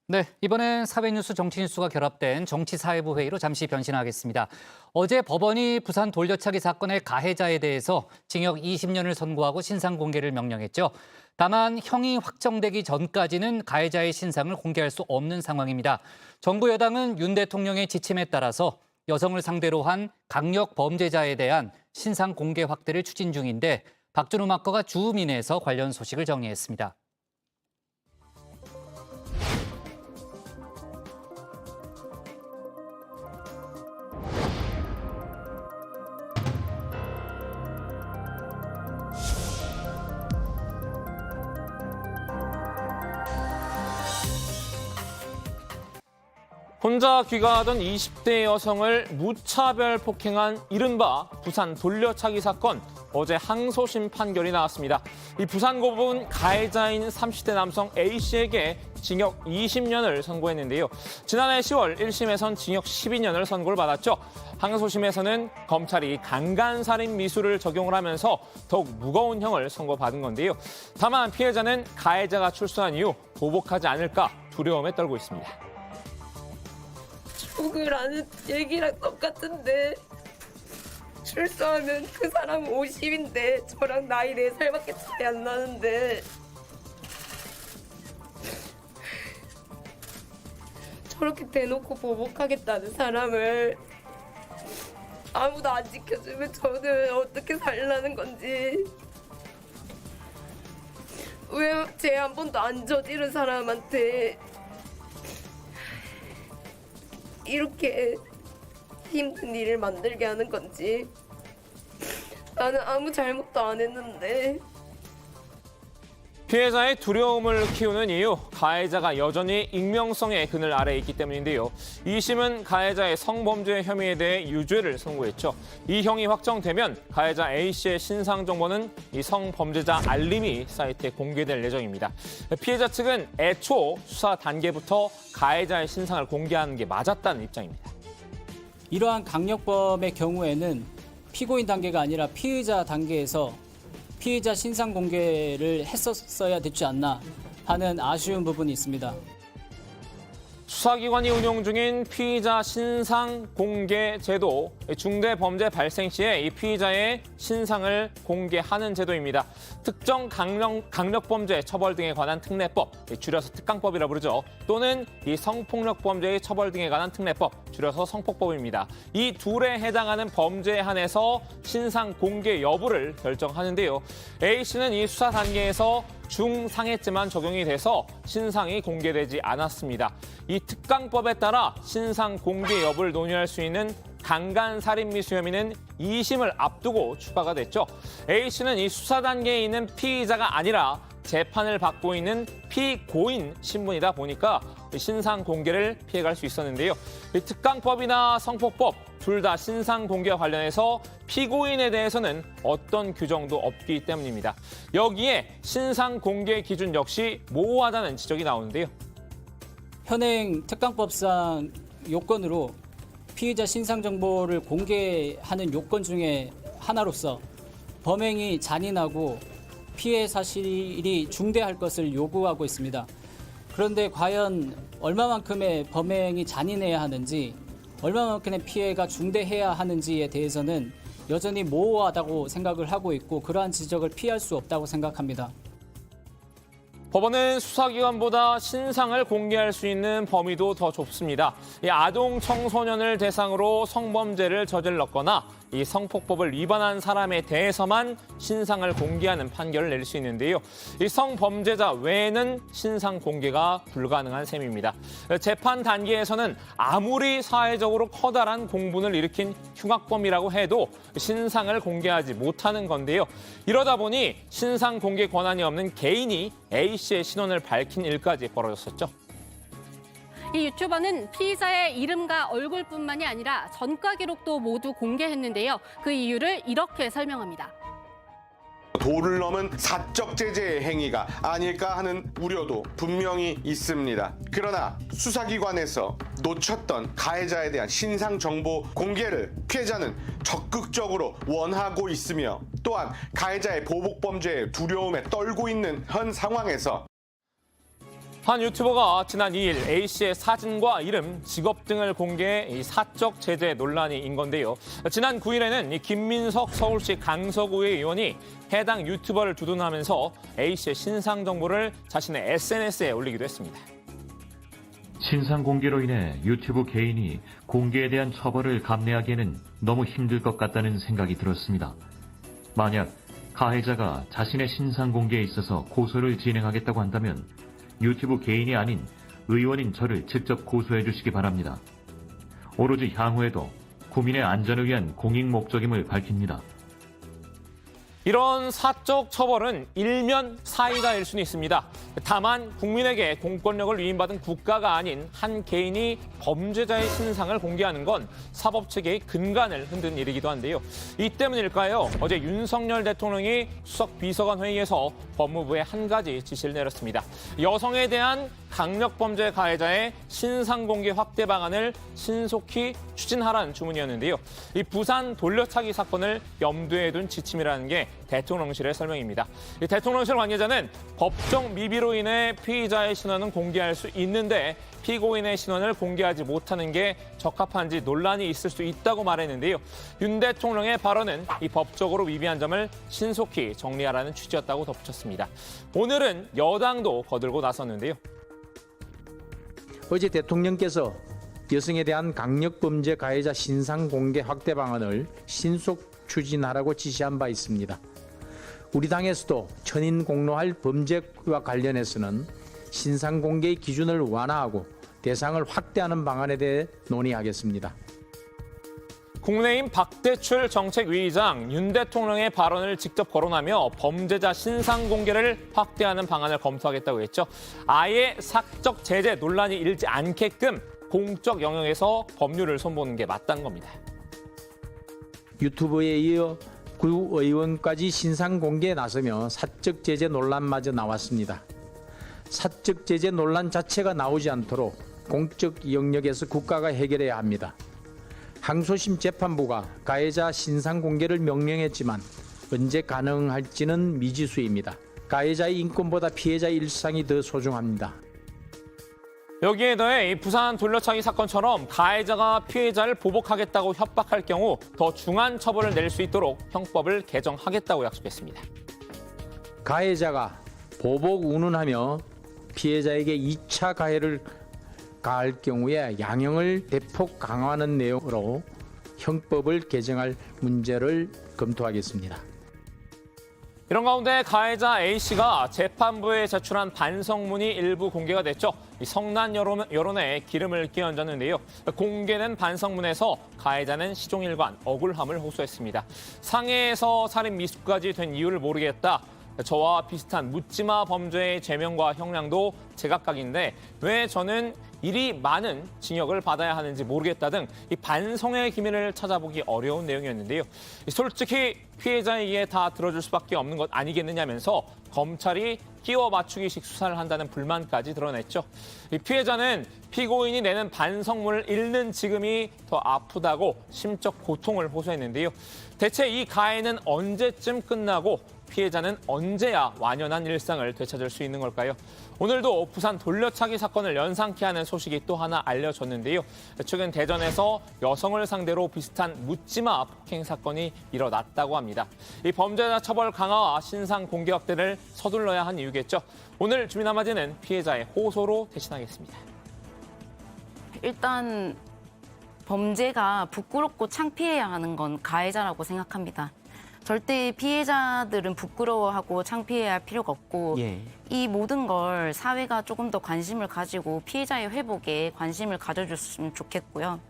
네, 이번엔 사회뉴스, 정치뉴스가 결합된 정치사회부 회의로 잠시 변신하겠습니다. 어제 법원이 부산 돌려차기 사건의 가해자에 대해서 징역 20년을 선고하고 신상 공개를 명령했죠. 다만 형이 확정되기 전까지는 가해자의 신상을 공개할 수 없는 상황입니다. 정부 여당은 윤 대통령의 지침에 따라서 여성을 상대로 한 강력 범죄자에 대한 신상 공개 확대를 추진 중인데 박준우 막거가 주민에서 관련 소식을 정리했습니다. 혼자 귀가하던 20대 여성을 무차별 폭행한 이른바 부산 돌려차기 사건, 어제 항소심 판결이 나왔습니다. 이 부산고법은 가해자인 30대 남성 A씨에게 징역 20년을 선고했는데요. 지난해 10월 1심에선 징역 12년을 선고를 받았죠. 항소심에서는 검찰이 강간살인 미수를 적용을 하면서 더욱 무거운 형을 선고받은 건데요. 다만 피해자는 가해자가 출소한 이후 보복하지 않을까 두려움에 떨고 있습니다. 죽으라는 얘기랑 똑같은데 출소하면 그 사람 50인데 저랑 나이 4살밖에 차이 안 나는데 저렇게 대놓고 보복하겠다는 사람을 아무도 안 지켜주면 저는 어떻게 살라는 건지, 왜 죄 한 번도 안 저지른 사람한테 이렇게 힘든 일을 만들게 하는 건지. 나는 아무 잘못도 안 했는데. 피해자의 두려움을 키우는 이유, 가해자가 여전히 익명성의 그늘 아래에 있기 때문인데요. 2심은 가해자의 성범죄 혐의에 대해 유죄를 선고했죠. 이 형이 확정되면 가해자 A씨의 신상 정보는 이 성범죄자 알림이 사이트에 공개될 예정입니다. 피해자 측은 애초 수사 단계부터 가해자의 신상을 공개하는 게 맞았다는 입장입니다. 이러한 강력범의 경우에는 피고인 단계가 아니라 피의자 단계에서 피의자 신상 공개를 했었어야 됐지 않나 하는 아쉬운 부분이 있습니다. 수사기관이 운영 중인 피의자 신상 공개 제도, 중대범죄 발생 시에 이 피의자의 신상을 공개하는 제도입니다. 특정 강력범죄 처벌 등에 관한 특례법, 줄여서 특강법이라 부르죠. 또는 이 성폭력범죄의 처벌 등에 관한 특례법, 줄여서 성폭법입니다. 이 둘에 해당하는 범죄에 한해서 신상 공개 여부를 결정하는데요. A씨는 이 수사 단계에서 중상해죄만 적용이 돼서 신상이 공개되지 않았습니다. 이 특강법에 따라 신상 공개 여부를 논의할 수 있는 강간살인미수 혐의는 2심을 앞두고 추가가 됐죠. A씨는 이 수사 단계에 있는 피의자가 아니라 재판을 받고 있는 피고인 신분이다 보니까 신상 공개를 피해갈 수 있었는데요. 이 특강법이나 성폭법 둘 다 신상 공개와 관련해서 피고인에 대해서는 어떤 규정도 없기 때문입니다. 여기에 신상 공개 기준 역시 모호하다는 지적이 나오는데요. 현행 특강법상 요건으로 피의자 신상 정보를 공개하는 요건 중에 하나로서 범행이 잔인하고 피해 사실이 중대할 것을 요구하고 있습니다. 그런데 과연 얼마만큼의 범행이 잔인해야 하는지, 얼마만큼의 피해가 중대해야 하는지에 대해서는 여전히 모호하다고 생각을 하고 있고, 그러한 지적을 피할 수 없다고 생각합니다. 법원은 수사기관보다 신상을 공개할 수 있는 범위도 더 좁습니다. 이 아동 청소년을 대상으로 성범죄를 저질렀거나 이 성폭법을 위반한 사람에 대해서만 신상을 공개하는 판결을 내릴 수 있는데요. 이 성범죄자 외에는 신상 공개가 불가능한 셈입니다. 재판 단계에서는 아무리 사회적으로 커다란 공분을 일으킨 흉악범이라고 해도 신상을 공개하지 못하는 건데요. 이러다 보니 신상 공개 권한이 없는 개인이 A씨의 신원을 밝힌 일까지 벌어졌었죠. 이 유튜버는 피의자의 이름과 얼굴뿐만이 아니라 전과 기록도 모두 공개했는데요. 그 이유를 이렇게 설명합니다. 도를 넘은 사적 제재의 행위가 아닐까 하는 우려도 분명히 있습니다. 그러나 수사기관에서 놓쳤던 가해자에 대한 신상 정보 공개를 피해자는 적극적으로 원하고 있으며, 또한 가해자의 보복 범죄의 두려움에 떨고 있는 현 상황에서 한 유튜버가 지난 2일 A씨의 사진과 이름, 직업 등을 공개해 이 사적 제재 논란이 인 건데요. 지난 9일에는 이 김민석 서울시 강서구의 의원이 해당 유튜버를 두둔하면서 A씨의 신상 정보를 자신의 SNS에 올리기도 했습니다. 신상 공개로 인해 유튜브 개인이 공개에 대한 처벌을 감내하기에는 너무 힘들 것 같다는 생각이 들었습니다. 만약 가해자가 자신의 신상 공개에 있어서 고소를 진행하겠다고 한다면 유튜브 개인이 아닌 의원인 저를 직접 고소해 주시기 바랍니다. 오로지 향후에도 국민의 안전을 위한 공익 목적임을 밝힙니다. 이런 사적 처벌은 일면 사이다일 수는 있습니다. 다만 국민에게 공권력을 위임받은 국가가 아닌 한 개인이 범죄자의 신상을 공개하는 건 사법체계의 근간을 흔든 일이기도 한데요. 이 때문일까요? 어제 윤석열 대통령이 수석 비서관 회의에서 법무부에 한 가지 지시를 내렸습니다. 여성에 대한 강력범죄 가해자의 신상 공개 확대 방안을 신속히 추진하라는 주문이었는데요. 이 부산 돌려차기 사건을 염두에 둔 지침이라는 게 대통령실의 설명입니다. 이 대통령실 관계자는 법정 미비로 인해 피의자의 신원은 공개할 수 있는데 피고인의 신원을 공개하지 못하는 게 적합한지 논란이 있을 수 있다고 말했는데요. 윤 대통령의 발언은 이 법적으로 미비한 점을 신속히 정리하라는 취지였다고 덧붙였습니다. 오늘은 여당도 거들고 나섰는데요. 어제 대통령께서 여성에 대한 강력범죄 가해자 신상 공개 확대 방안을 신속 추진하라고 지시한 바 있습니다. 우리 당에서도 천인 공로할 범죄와 관련해서는 신상 공개의 기준을 완화하고 대상을 확대하는 방안에 대해 논의하겠습니다. 국민의힘 박대출 정책위의장 윤 대통령의 발언을 직접 거론하며 범죄자 신상 공개를 확대하는 방안을 검토하겠다고 했죠. 아예 사적 제재 논란이 일지 않게끔 공적 영역에서 법률을 손보는 게 맞다는 겁니다. 유튜브에 이어 구의원까지 신상 공개에 나서며 사적 제재 논란마저 나왔습니다. 사적 제재 논란 자체가 나오지 않도록 공적 영역에서 국가가 해결해야 합니다. 항소심 재판부가 가해자 신상 공개를 명령했지만 언제 가능할지는 미지수입니다. 가해자의 인권보다 피해자의 일상이 더 소중합니다. 여기에 더해 이 부산 돌려차기 사건처럼 가해자가 피해자를 보복하겠다고 협박할 경우 더 중한 처벌을 낼 수 있도록 형법을 개정하겠다고 약속했습니다. 가해자가 보복 운운하며 피해자에게 2차 가해를 가할 경우에 양형을 대폭 강화하는 내용으로 형법을 개정할 문제를 검토하겠습니다. 이런 가운데 가해자 A씨가 재판부에 제출한 반성문이 일부 공개가 됐죠. 이 성난 여론에 기름을 끼얹었는데요. 공개된 반성문에서 가해자는 시종일관 억울함을 호소했습니다. 상해에서 살인 미수까지 된 이유를 모르겠다. 저와 비슷한 묻지마 범죄의 제명과 형량도 제각각인데 왜 저는 일이 많은 징역을 받아야 하는지 모르겠다 등 이 반성의 기미를 찾아보기 어려운 내용이었는데요. 솔직히 피해자에게 다 들어줄 수밖에 없는 것 아니겠느냐면서 검찰이 끼워 맞추기식 수사를 한다는 불만까지 드러냈죠. 이 피해자는 피고인이 내는 반성문을 읽는 지금이 더 아프다고 심적 고통을 호소했는데요. 대체 이 가해는 언제쯤 끝나고 피해자는 언제야 완연한 일상을 되찾을 수 있는 걸까요? 오늘도 부산 돌려차기 사건을 연상케 하는 소식이 또 하나 알려졌는데요. 최근 대전에서 여성을 상대로 비슷한 묻지마 폭행 사건이 일어났다고 합니다. 이 범죄자 처벌 강화와 신상 공개 확대를 서둘러야 한 이유겠죠. 오늘 주민한마디는 피해자의 호소로 대신하겠습니다. 일단 범죄가 부끄럽고 창피해야 하는 건 가해자라고 생각합니다. 절대 피해자들은 부끄러워하고 창피해야 할 필요가 없고 이 모든 걸 사회가 조금 더 관심을 가지고 피해자의 회복에 관심을 가져줬으면 좋겠고요.